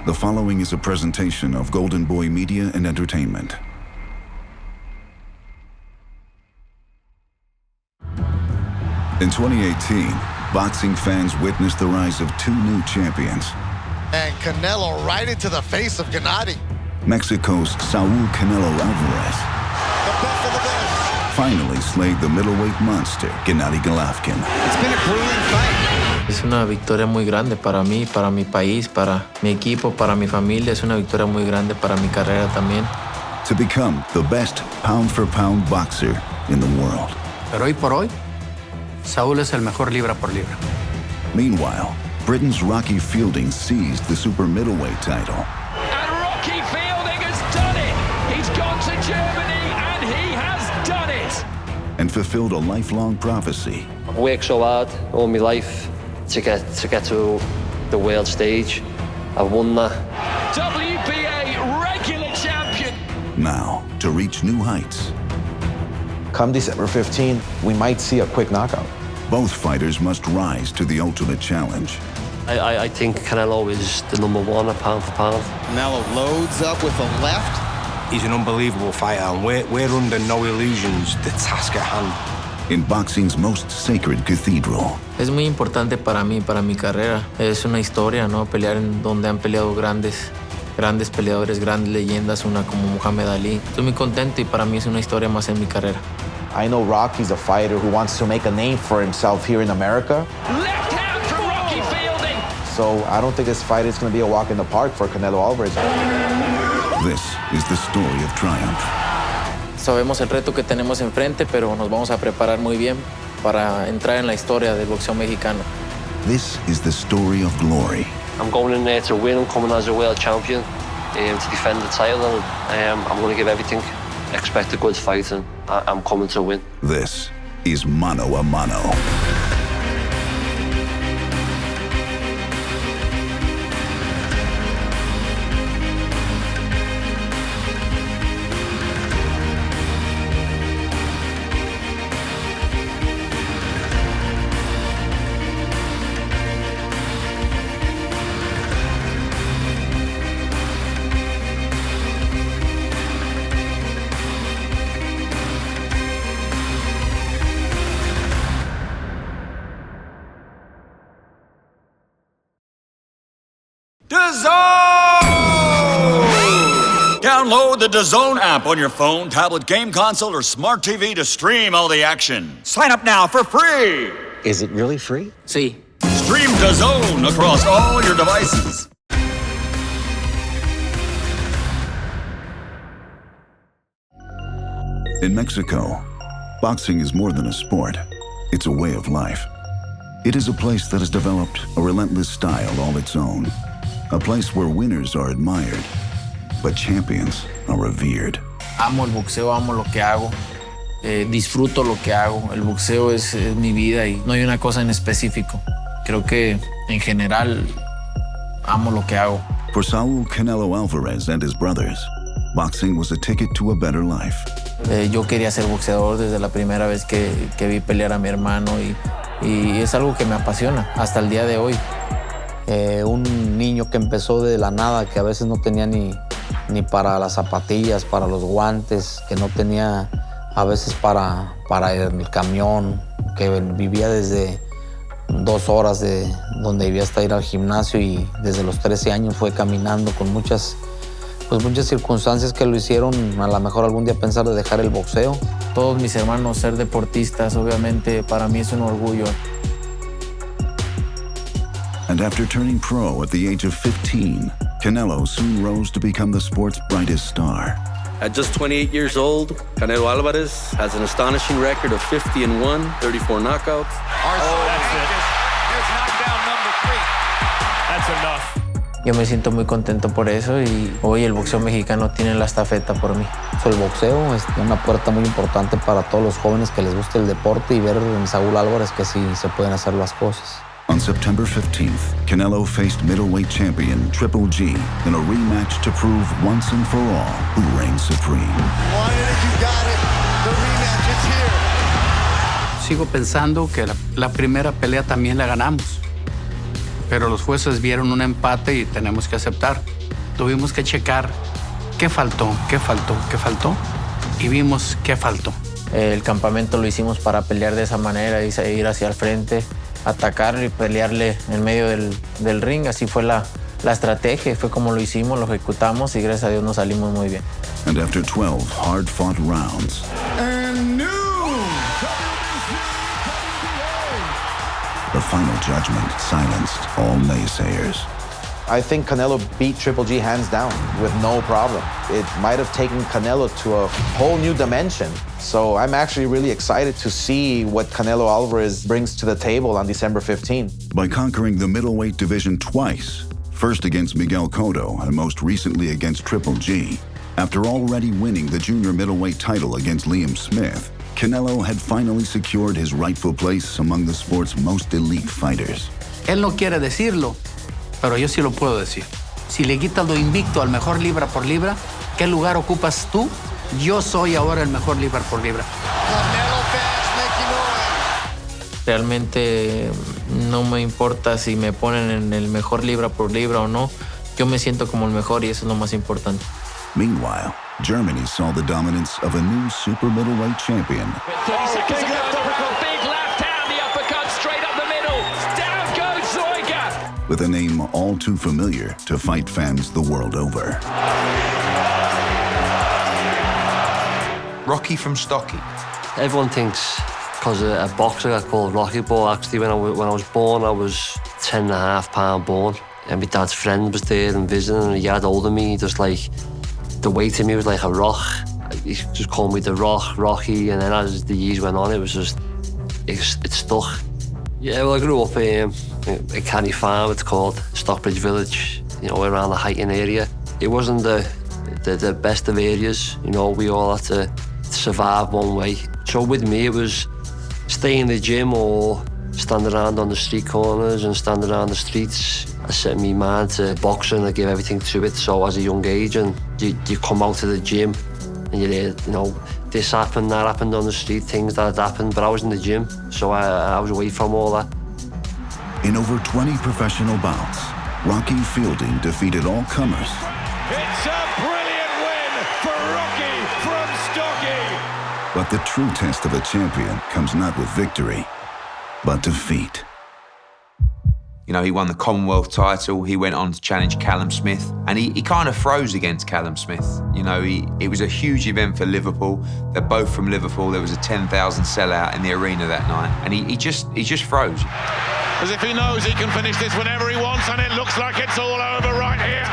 The following is a presentation of Golden Boy Media and Entertainment. In 2018, boxing fans witnessed the rise of two new champions. And Canelo right into the face of Gennady. Mexico's Saul Canelo Alvarez The best of the best. finally slayed the middleweight monster, Gennady Golovkin. It's been a grueling fight. Es una victoria muy grande para mí, para mi país, para mi equipo, para mi familia. Es una victoria muy grande para mi carrera también. To become the best pound-for-pound boxer in the world. Pero hoy por hoy, Saúl es el mejor libra por libra. Meanwhile, Britain's Rocky Fielding seized the super middleweight title. And Rocky Fielding has done it. He's gone to Germany and he has done it. And fulfilled a lifelong prophecy. I've worked so hard all my life to get to the world stage. I've won that. WBA regular champion. Now, to reach new heights. Come December 15, we might see a quick knockout. Both fighters must rise to the ultimate challenge. I think Canelo is the number one at pound for pound. Canelo loads up with the left. He's an unbelievable fighter, and we're under no illusions. The task at hand. In boxing's most sacred cathedral. Es muy importante para mí, para mi carrera. Es una historia, ¿no? Pelear en donde han peleado grandes peleadores, grandes leyendas, una como Muhammad Ali. Estoy muy contento y para mí es una historia más en mi carrera. I know Rocky's a fighter who wants to make a name for himself here in America. Left hand from Rocky Fielding. So I don't think this fight is going to be a walk in the park for Canelo Alvarez. This is the story of triumph. Sabemos el reto que tenemos enfrente, pero nos vamos a preparar muy bien para entrar en la historia del boxeo mexicano. This is the story of glory. I'm going in there to win. I'm coming as a world champion to defend the title. I'm going to give everything. Expect a good fight, and I'm coming to win. This is Mano a Mano. Download the DAZN app on your phone, tablet, game console, or smart TV to stream all the action. Sign up now for free. Is it really free? Sí. Stream DAZN across all your devices. In Mexico, boxing is more than a sport. It's a way of life. It is a place that has developed a relentless style all its own. A place where winners are admired, but champions are revered. Amo el boxeo, amo lo que hago. Disfruto lo que hago. El boxeo es mi vida y no hay una cosa en específico. Creo que en general amo lo que hago. For Saul Canelo Alvarez and his brothers, boxing was a ticket to a better life. Yo quería ser boxeador desde la primera vez que vi pelear a mi hermano y es algo que me apasiona hasta el día de hoy. Un niño que empezó de la nada, que a veces no tenía ni para las zapatillas, para los guantes, que no tenía a veces para el camión, que vivía desde 2 horas de donde vivía hasta ir al gimnasio y desde los 13 años fue caminando con muchas circunstancias que lo hicieron a lo mejor algún día pensar de dejar el boxeo. Todos mis hermanos ser deportistas, obviamente para mí es un orgullo. And after turning pro at the age of 15, Canelo soon rose to become the sport's brightest star. At just 28 years old, Canelo Alvarez has an astonishing record of 50-1, 34 knockouts. That's it. Here's knockdown number 3. That's enough. Yo me siento muy contento por eso y hoy el boxeo mexicano tiene la estafeta por mí. El boxeo es una puerta muy importante para todos los jóvenes que les guste el deporte y ver en Saúl Álvarez que sí se pueden hacer las cosas. On September 15th, Canelo faced middleweight champion Triple G in a rematch to prove once and for all who reigns supreme. Wanted it, you got it. The rematch is here. Sigo pensando que la primera pelea también la ganamos. pero los jueces vieron un empate y tenemos que aceptar. Tuvimos que checar qué faltó, y vimos qué faltó. El campamento lo hicimos para pelear de esa manera, ir hacia el frente, atacar y pelearle en medio del ring. Así fue la estrategia, fue como lo hicimos, lo ejecutamos y gracias a Dios nos salimos muy bien. And after 12 hard-fought rounds, And new the final judgment silenced all naysayers. I think Canelo beat Triple G hands down with no problem. It might have taken Canelo to a whole new dimension. So I'm actually really excited to see what Canelo Alvarez brings to the table on December 15th. By conquering the middleweight division twice, first against Miguel Cotto and most recently against Triple G, after already winning the junior middleweight title against Liam Smith, Canelo had finally secured his rightful place among the sport's most elite fighters. Él no quiere decirlo, pero yo sí lo puedo decir. Si le quitas lo invicto al mejor libra por libra, ¿qué lugar ocupas tú? Yo soy ahora el mejor libra por libra. Realmente no me importa si me ponen en el mejor libra por libra o no. Yo me siento como el mejor y eso es lo más importante. Meanwhile, Germany saw the dominance of a new super middleweight champion. 30 seconds to go. Big left hand, the uppercut straight up the middle. Down goes Zoiga. With a name all too familiar to fight fans the world over. Rocky from Stocky. Everyone thinks because a boxer got called Rocky, but actually when I was born, I was 10.5 pound born. And my dad's friend was there and visiting, and he had older me, just like, the weight to me was like a rock. He just called me the Rock, Rocky, and then as the years went on, it was just, it stuck. Yeah, well, I grew up in Canny Farm, it's called, Stockbridge Village, you know, around the Highton area. It wasn't the best of areas, you know, we all had to survive one way. So with me, it was stay in the gym or stand around on the street corners and stand around the streets. I set my mind to boxing, I gave everything to it. So as a young age, and you come out of the gym and you know, this happened, that happened on the street, things that had happened, but I was in the gym, so I was away from all that. In over 20 professional bouts, Rocky Fielding defeated all comers. It's a brilliant win for Rocky from Stocky. But the true test of a champion comes not with victory, but defeat. You know, he won the Commonwealth title. He went on to challenge Callum Smith, and he kind of froze against Callum Smith. You know, it was a huge event for Liverpool. They're both from Liverpool. There was a 10,000 sellout in the arena that night, and he just froze. As if he knows he can finish this whenever he wants, and it looks like it's all over right here.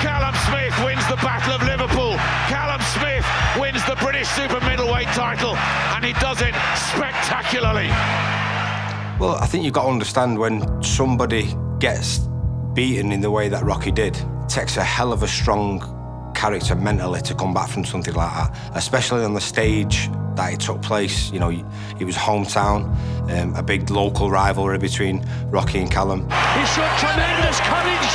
Callum Smith wins the Battle of Liverpool. Callum Smith wins the British Super Middleweight title, and he does it spectacularly. Well, I think you've got to understand when somebody gets beaten in the way that Rocky did, it takes a hell of a strong character mentally to come back from something like that, especially on the stage that it took place. You know, it was hometown, a big local rivalry between Rocky and Callum. He showed tremendous courage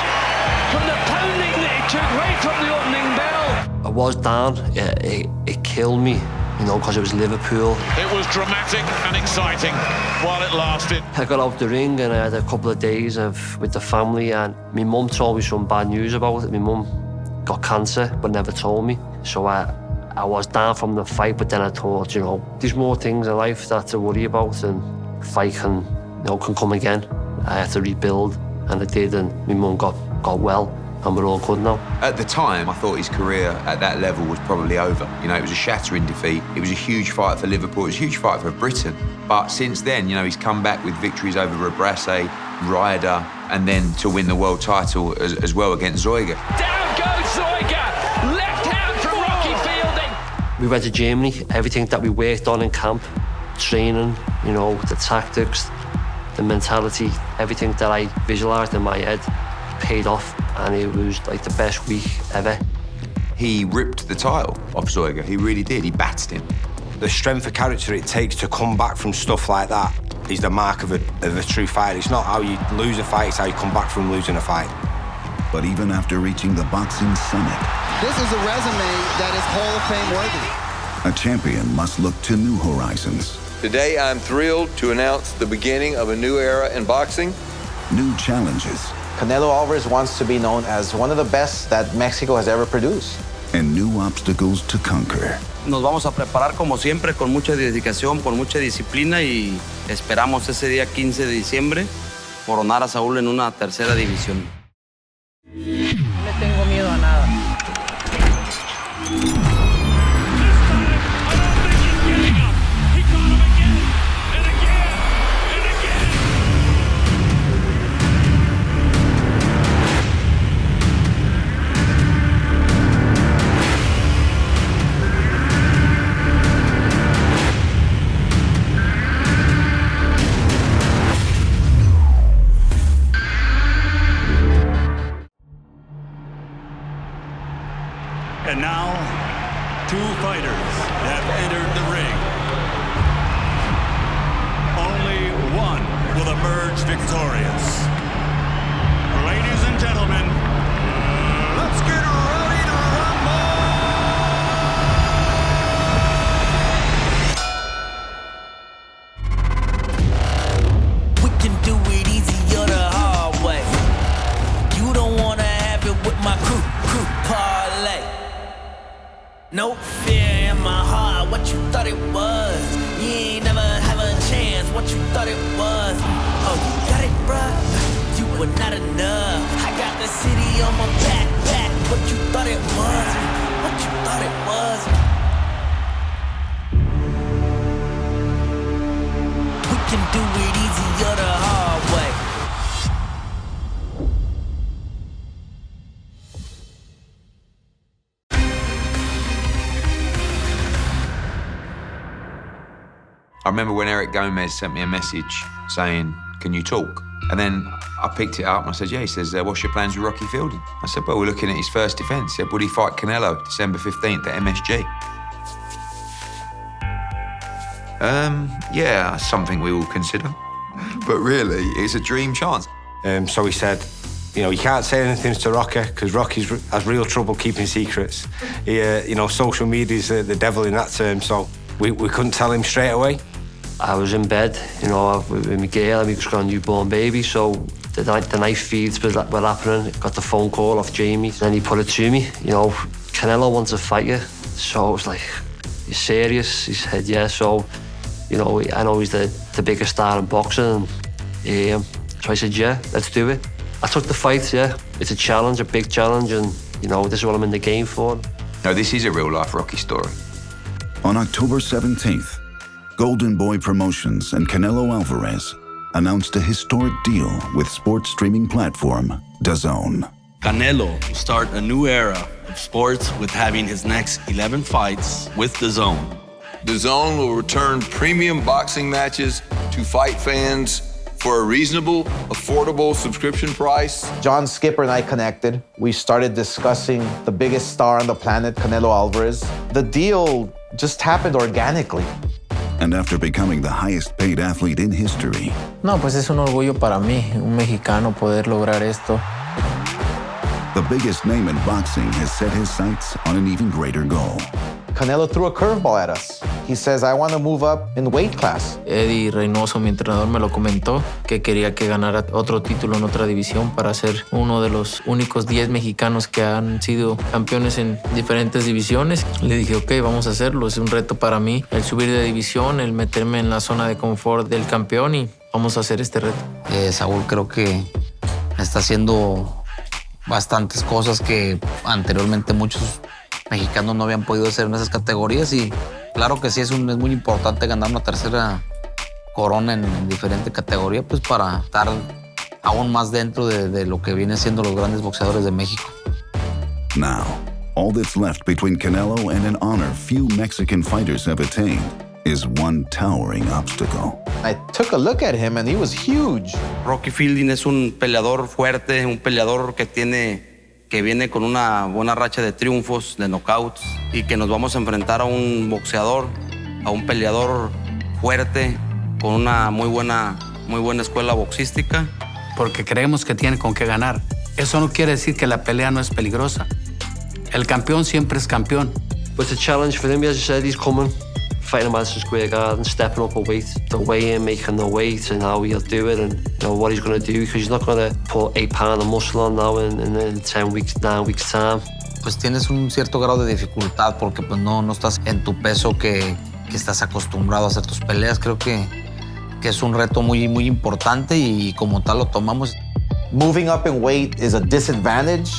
from the pounding that he took right from the opening bell. I was down, it killed me. You know, because it was Liverpool. It was dramatic and exciting while it lasted. I got out the ring and I had a couple of days with the family, and my mum told me some bad news about it. My mum got cancer but never told me. So I was down from the fight, but then I thought, you know, there's more things in life that to worry about, and fight can come again. I had to rebuild, and I did, and my mum got well. And we're all good now. At the time, I thought his career at that level was probably over. You know, it was a shattering defeat. It was a huge fight for Liverpool. It was a huge fight for Britain. But since then, you know, he's come back with victories over Rebrasse, Ryder, and then to win the world title as well against Zoiga. Down goes Zoiga! Left hand from Rocky Fielding! We went to Germany. Everything that we worked on in camp, training, you know, the tactics, the mentality, everything that I visualised in my head paid off, and it was like the best week ever. He ripped the title off Zoiga. He really did. He battered him. The strength of character it takes to come back from stuff like that is the mark of a true fighter. It's not how you lose a fight, it's how you come back from losing a fight. But even after reaching the boxing summit, this is a resume that is Hall of Fame worthy. A champion must look to new horizons. Today, I'm thrilled to announce the beginning of a new era in boxing. new challenges, Canelo Alvarez wants to be known as one of the best that Mexico has ever produced. and new obstacles to conquer. Nos vamos a preparar como siempre con mucha dedicación, con mucha disciplina y esperamos ese día 15 de diciembre coronar a Saúl en una tercera división. No le tengo miedo a nada. And now, two fighters have entered the ring. Only one will emerge victorious. Ladies and gentlemen, let's get ready to rumble! We can do it easy or the hard way. You don't wanna have it with my crew parlay. No fear in my heart, what you thought it was. You ain't never have a chance, what you thought it was. Oh, you got it, bruh, you were not enough. I got the city on my back, what you thought it was. What you thought it was. We can do it easy or the hard way. I remember when Eric Gomez sent me a message saying, "Can you talk?" And then I picked it up and I said, "Yeah." He says, "What's your plans with Rocky Fielding?" I said, "Well, we're looking at his first defence." He said, "Would he fight Canelo December 15th at MSG?" Yeah, something we will consider. But really, it's a dream chance. So he said, you know, you can't say anything to Rocky because Rocky has real trouble keeping secrets. You know, social media is the devil in that term, so we couldn't tell him straight away. I was in bed, you know, with my girl, and we just got a newborn baby, so the night feeds were happening. Got the phone call off Jamie, then he put it to me, you know, Canelo wants to fight you. So I was like, "You serious?" He said, "Yeah." So, you know, I know he's the biggest star in boxing, and so I said, "Yeah, let's do it." I took the fight, yeah. It's a challenge, a big challenge, and, you know, this is what I'm in the game for. No, this is a real-life Rocky story. On October 17th, Golden Boy Promotions and Canelo Alvarez announced a historic deal with sports streaming platform DAZN. Canelo will start a new era of sports with having his next 11 fights with DAZN. DAZN will return premium boxing matches to fight fans for a reasonable, affordable subscription price. John Skipper and I connected. We started discussing the biggest star on the planet, Canelo Alvarez. The deal just happened organically. And after becoming the highest paid athlete in history, No, pues es un orgullo para mí, un mexicano, poder lograr esto. the biggest name in boxing has set his sights on an even greater goal. Canelo threw a curveball at us. He says, "I want to move up in weight class." Eddie Reynoso, mi entrenador, me lo comentó, que quería que ganara otro título en otra división para ser uno de los únicos 10 mexicanos que han sido campeones en diferentes divisiones. Le dije, ok, vamos a hacerlo. Es un reto para mí el subir de división, el meterme en la zona de confort del campeón y vamos a hacer este reto. Saúl creo que está haciendo bastantes cosas que anteriormente muchos mexicanos no habían podido hacer en esas categorías y claro que sí es muy importante ganar una tercera corona en diferente categoría pues para estar aún más dentro de lo que vienen siendo los grandes boxeadores de México. Now, all that's left between Canelo and an honor few Mexican fighters have attained is one towering obstacle. I took a look at him and he was huge. Rocky Fielding es un peleador fuerte, un peleador que viene con una buena racha de triunfos, de knockouts, y que nos vamos a enfrentar a un boxeador, a un peleador fuerte, con una muy buena escuela boxística. Porque creemos que tiene con qué ganar. Eso no quiere decir que la pelea no es peligrosa. El campeón siempre es campeón. But it's a challenge for him, as you said, he's coming, fighting in Madison Square Garden, stepping up a weight, the weigh-in, making the weight, and how he'll do it, and what he's going to do, because he's not going to put 8 pounds of muscle on now in 10 weeks, 9 weeks time. Pues tienes un cierto grado de dificultad porque pues no estás en tu peso que estás acostumbrado a hacer tus peleas. Creo que es un reto muy importante y como tal lo tomamos. Moving up in weight is a disadvantage,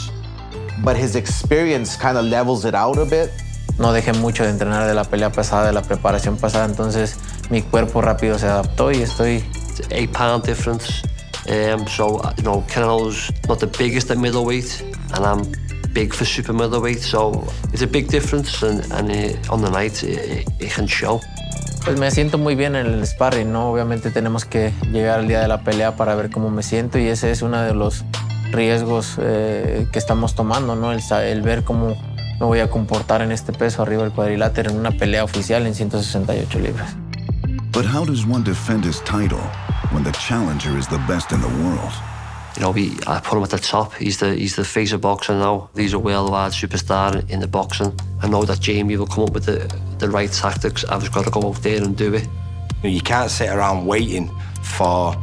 but his experience kind of levels it out a bit. No dejé mucho de entrenar de la pelea pasada, de la preparación pasada, entonces mi cuerpo rápido se adaptó y estoy... It's 8 pound difference. So, Canelo's not the biggest at middleweight, and I'm big for super middleweight, so it's a big difference, and on the night it can show. Pues me siento muy bien en el sparring, ¿no? Obviamente tenemos que llegar al día de la pelea para ver cómo me siento y ese es uno de los riesgos que estamos tomando, ¿no? El ver cómo me voy a comportar en este peso arriba del cuadrilátero en una pelea oficial en 168 libras. But how does one defend his title when the challenger is the best in the world? I put him at the top. He's the face of boxing now. He's a worldwide superstar in the boxing. I know that Jamie will come up with the right tactics. I've just got to go out there and do it. You can't sit around waiting for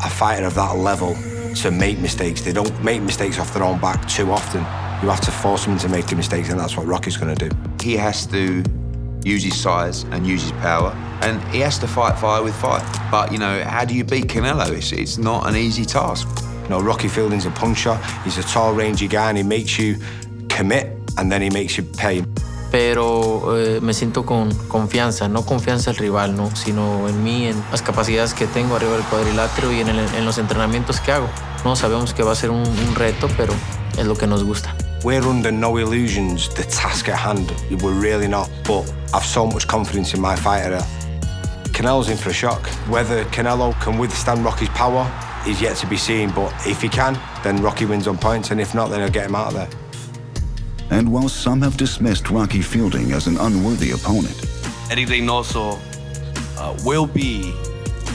a fighter of that level to make mistakes. They don't make mistakes off their own back too often. You have to force them into making mistakes, and that's what Rocky's going to do. He has to use his size and use his power, and he has to fight fire with fire. But, how do you beat Canelo? It's not an easy task. Rocky Fielding's a puncher. He's a tall, rangy guy, and he makes you commit, and then he makes you pay. Pero me siento con confianza, no confianza el rival, ¿no? Sino en mí, en las capacidades que tengo arriba del cuadrilátero y en los entrenamientos que hago. No sabemos que va a ser un reto, pero es lo que nos gusta. We're under no illusions, the task at hand. We're really not, but I've so much confidence in my fighter. Canelo's in for a shock. Whether Canelo can withstand Rocky's power is yet to be seen, but if he can, then Rocky wins on points, and if not, then he'll get him out of there. And while some have dismissed Rocky Fielding as an unworthy opponent, Eddie Reynoso will be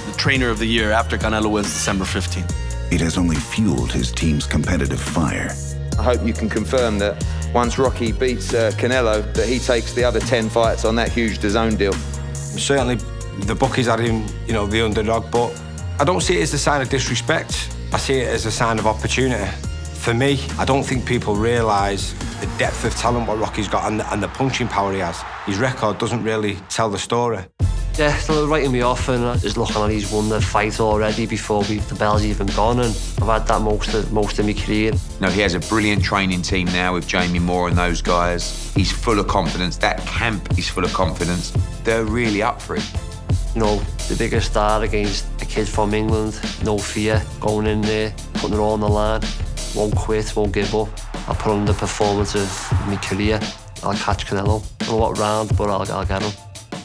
the trainer of the year after Canelo wins December 15th. it has only fueled his team's competitive fire. I hope you can confirm that once Rocky beats Canelo, that he takes the other 10 fights on that huge DAZN deal. Certainly, the bookies had him, the underdog, but I don't see it as a sign of disrespect. I see it as a sign of opportunity. For me, I don't think people realise the depth of talent what Rocky's got and the punching power he has. His record doesn't really tell the story. Yeah, they're writing me off, and just looking at he's won the fight already before the bell's even gone, and I've had that most of my career. He has a brilliant training team now with Jamie Moore and those guys. He's full of confidence. That camp is full of confidence. They're really up for it. The biggest star against a kid from England, no fear, going in there, putting it all on the line, won't quit, won't give up. I'll put on the performance of my career. I'll catch Canelo. I don't know what round, but I'll get him.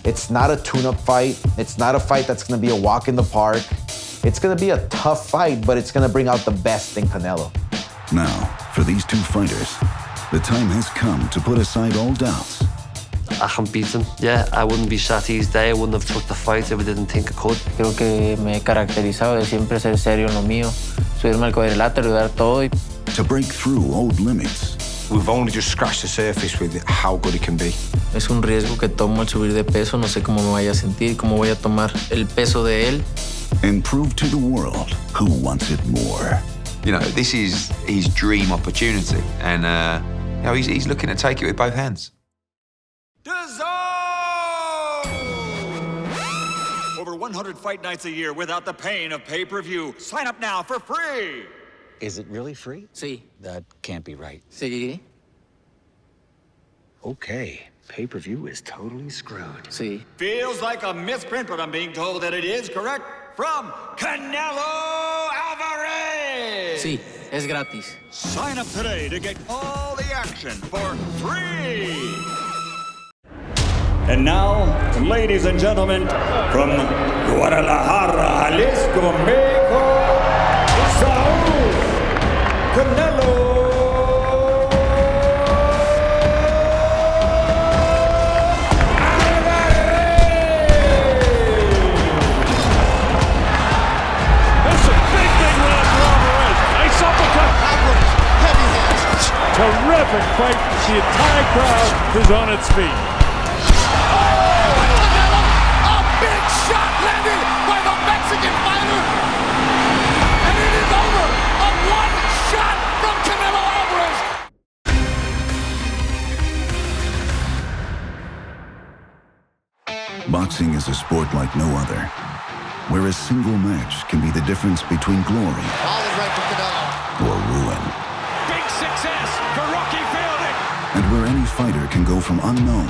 It's not a tune-up fight. It's not a fight that's going to be a walk in the park. It's going to be a tough fight, but it's going to bring out the best in Canelo. Now, for these two fighters, the time has come to put aside all doubts. I can beat him. Yeah, I wouldn't be sat here today. I wouldn't have took the fight if I didn't think I could. Creo que me he caracterizado de siempre ser serio en lo mío, subirme al cuadrilátero y dar todo. To break through old limits. We've only just scratched the surface with how good he can be. Es un riesgo que tomo al subir de peso. No sé cómo me vaya a sentir, cómo voy a tomar el peso de él. And prove to the world who wants it more. This is his dream opportunity, and he's looking to take it with both hands. Over 100 fight nights a year without the pain of pay-per-view. Sign up now for free. Is it really free? Sí. That can't be right. Sí. Okay, pay-per-view is totally screwed. Sí. Feels like a misprint, but I'm being told that it is correct. From Canelo Alvarez. Sí, es gratis. Sign up today to get all the action for free. And now, ladies and gentlemen, from Guadalajara, Jalisco, Mexico, Saúl Canelo Terrific fight. The entire crowd is on its feet. A big shot landed by the Mexican fighter. Boxing is a sport like no other, where a single match can be the difference between glory or ruin. Big success for Rocky Fielding. And where any fighter can go from unknown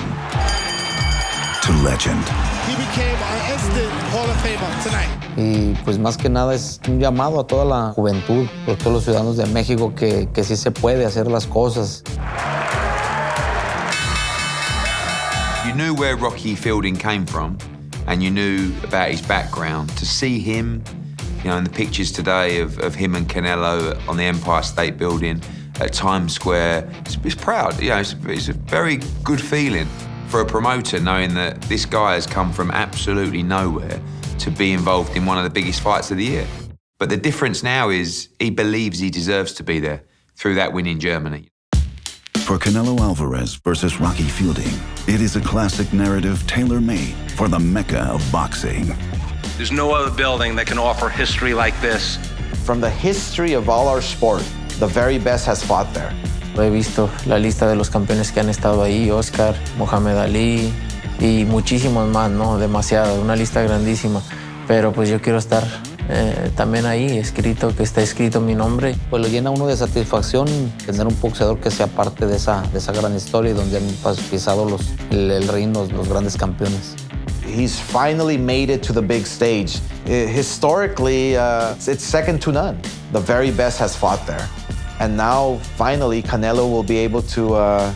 to legend. He became an instant Hall of Famer tonight. Y pues más que nada es un llamado a toda la juventud, a todos los ciudadanos de México que sí se puede hacer las cosas. You knew where Rocky Fielding came from, and you knew about his background. To see him, you know, in the pictures today of him and Canelo on the Empire State Building at Times Square, it's proud. You know, it's a very good feeling for a promoter knowing that this guy has come from absolutely nowhere to be involved in one of the biggest fights of the year. But the difference now is he believes he deserves to be there through that win in Germany. For Canelo Alvarez versus Rocky Fielding, it is a classic narrative tailor-made for the mecca of boxing. There's no other building that can offer history like this. From the history of all our sport, the very best has fought there. He visto la lista de los campeones que han estado ahí, Oscar, Mohamed Ali y muchísimos más, ¿no? Demasiado, una lista grandísima. Pero pues yo quiero estar también ahí, escrito, que esté escrito mi nombre. Pues lo llena uno de satisfacción tener un boxeador que sea parte de esa gran historia y donde han pisado el ring los grandes campeones. He's finally made it to the big stage. Historically, it's second to none. The very best has fought there. And now, finally, Canelo will be able to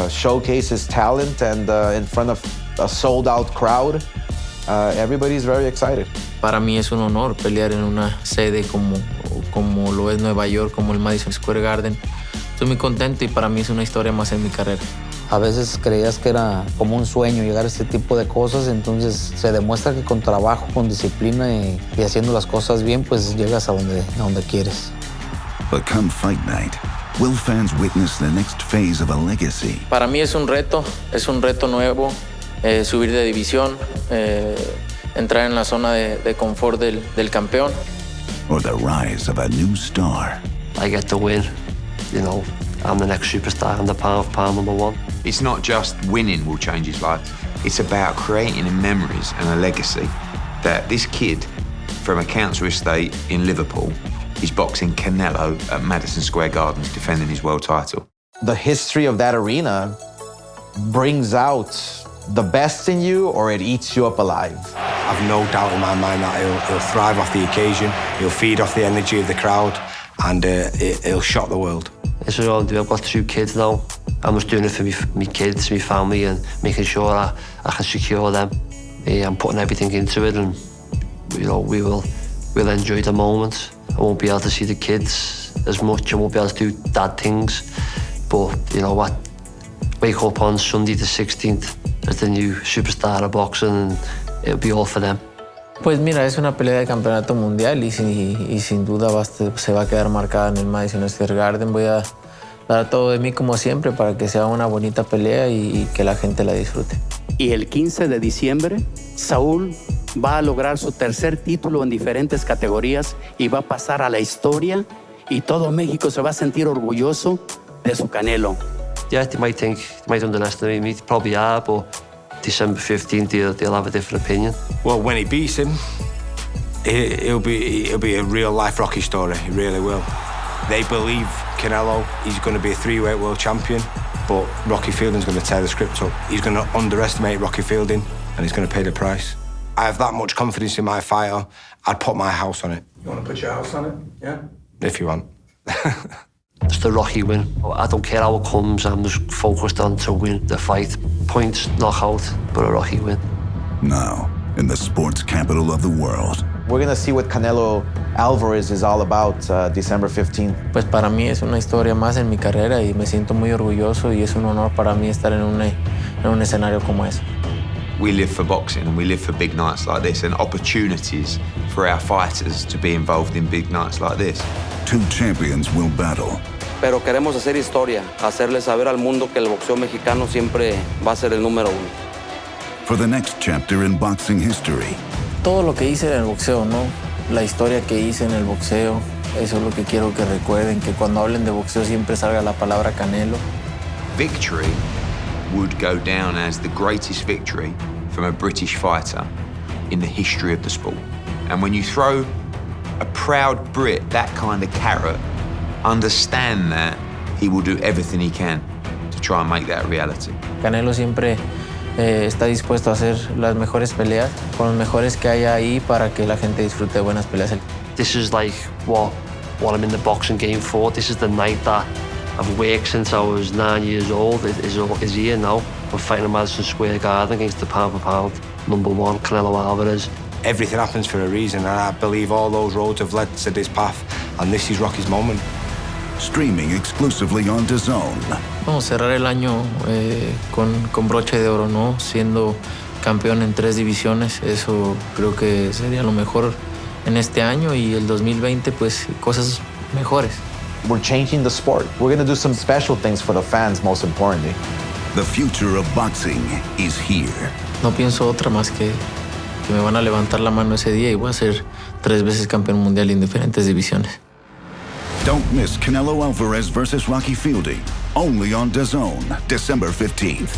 showcase his talent and in front of a sold-out crowd. Everybody's very excited. Para mí es un honor pelear en una sede como lo es Nueva York, como el Madison Square Garden. Estoy muy contento y para mí es una historia más en mi carrera. A veces creías que era como un sueño llegar a este tipo de cosas, entonces se demuestra que con trabajo, con disciplina y haciendo las cosas bien, pues llegas a donde quieres. But come fight night, will fans witness the next phase of a legacy? Para mí es un reto nuevo, subir de división, entrar en la zona de confort del campeón. Or the rise of a new star? I get to win, you know, I'm the next superstar, I'm the pound for pound #1. It's not just winning will change his life. It's about creating memories and a legacy that this kid from a council estate in Liverpool is boxing Canelo at Madison Square Gardens defending his world title. The history of that arena brings out the best in you or it eats you up alive. I've no doubt in my mind that he'll thrive off the occasion, he'll feed off the energy of the crowd, and he'll shock the world. This is what I do. I've got 2 kids now. I'm just doing it for me kids, my family, and making sure I can secure them. I'm putting everything into it, and you know we'll enjoy the moment. I won't be able to see the kids as much. I won't be able to do dad things, but you know what? Wake up on Sunday the 16th as the new superstar of boxing, and it'll be all for them. Pues mira, es una pelea de campeonato mundial y sin duda se va a quedar marcada en el Madison Square Garden. Voy a dar todo de mí como siempre para que sea una bonita pelea y que la gente la disfrute. Y el 15 de diciembre, Saúl va a lograr su tercer título en diferentes categorías y va a pasar a la historia y todo México se va a sentir orgulloso de su Canelo. Yeah, they might underestimate me, probably are, but December 15th, they'll have a different opinion. Well, when he beats him, it'll be a real-life Rocky story. It really will. They believe Canelo, he's going to be a 3-weight world champion, but Rocky Fielding's going to tear the script up. He's going to underestimate Rocky Fielding, and he's going to pay the price. I have that much confidence in my fighter, I'd put my house on it. You want to put your house on it? Yeah? If you want. It's the Rocky win. I don't care how it comes, I'm just focused on to win the fight. Points, knockout, but a Rocky win. Now, in the sports capital of the world. We're going to see what Canelo Alvarez is all about December 15th. Pues para mí es una historia más en mi carrera y me siento muy orgulloso y es un honor para mí estar en un escenario como ese. We live for boxing and we live for big nights like this and opportunities for our fighters to be involved in big nights like this. 2 champions will battle. Pero queremos hacer historia, hacerle saber al mundo que el boxeo mexicano siempre va a ser el número 1. For the next chapter in boxing history. Todo lo que hice en el boxeo, ¿no? La historia que hice en el boxeo, eso es lo que quiero que recuerden, que cuando hablen de boxeo siempre salga la palabra Canelo. Victory would go down as the greatest victory from a British fighter in the history of the sport. And when you throw a proud Brit that kind of carrot, understand that he will do everything he can to try and make that a reality. Canelo siempre está dispuesto a hacer las mejores peleas con los mejores que haya ahí para que la gente disfrute de buenas peleas. This is like what I'm in the boxing game for. This is the night that I've worked since I was 9 years old. Is here now. We're fighting in Madison Square Garden against the pound for pound #1 Canelo Alvarez. Everything happens for a reason, and I believe all those roads have led to this path, and this is Rocky's moment. Streaming exclusively on DAZN. Vamos a cerrar el año con broche de oro, ¿no? Siendo campeón en 3 divisiones. Eso creo que sería lo mejor en este año, y el 2020 pues cosas mejores. We're changing the sport. We're going to do some special things for the fans, most importantly. The future of boxing is here. No pienso otra más que me van a levantar la mano ese día y voy a ser 3 veces campeón mundial en diferentes divisiones. Don't miss Canelo Alvarez versus Rocky Fielding, only on DAZN, December 15th.